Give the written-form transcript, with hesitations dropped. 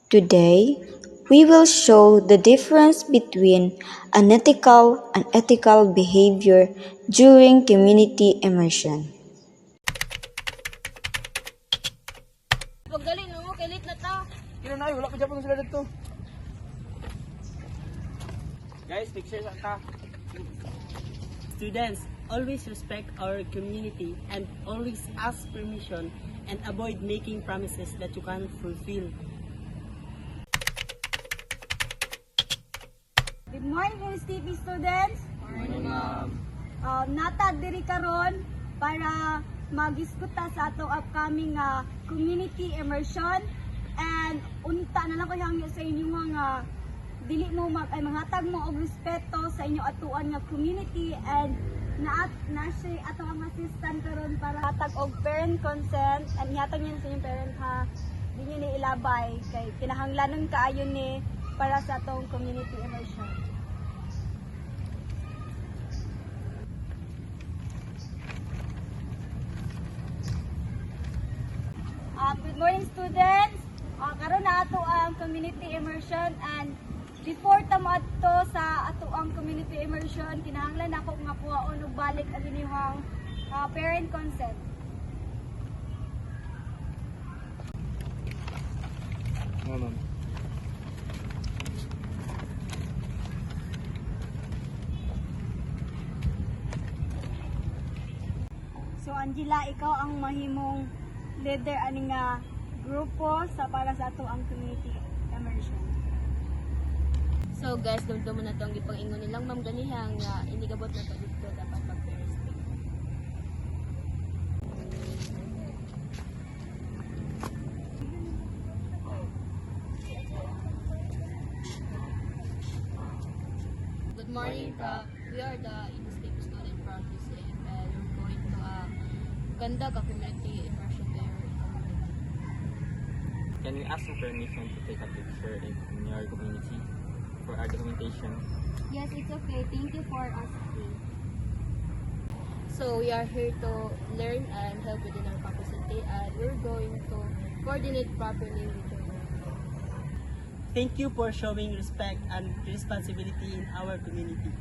Today, we will show the difference between unethical and ethical behavior during community immersion. Pagdali no, kilit na ta. Kailan na, wala ka dyan sila dito. Guys, picture na ta. Students, always respect our community and always ask permission and avoid making promises that you can't fulfill. Good morning, LSTP students. Morning, ma'am. Natad diri karon para mag-iskuta sa atong upcoming community immersion, and unta na lang ko hangyo sa inyo mga dili mo manghatag mo og respeto sa inyo atuan nga community, and na siya atong ang assistant karon para hatag og parent consent, and ihatag niyo sa inyong parent ha, di niyo ni ilabay kay kinahanglanon kaayo ni para sa atong community immersion. Good morning, students. Karon na ato ang community immersion, and before ta moadto sa ato ang community immersion, kinahanglan ako nga kuhaon og balik ang inyong parent consent. Ma'am. So Angela, ikaw ang mahimong leader ani nga grupo sa para sa ato ang community immersion. So guys, dumdum na itong gipang-ingon nilang ma'am ganihang nga inigabot na ito dito dapat mag-respect. Good morning, Prof. We are the in-state student from DCM and we're going to conduct a community immersion there. Can we ask for permission to take a picture in your community for our documentation? Yes, it's okay. Thank you for asking. So we are here to learn and help within our capacity, and we're going to coordinate properly with your work. Thank you for showing respect and responsibility in our community.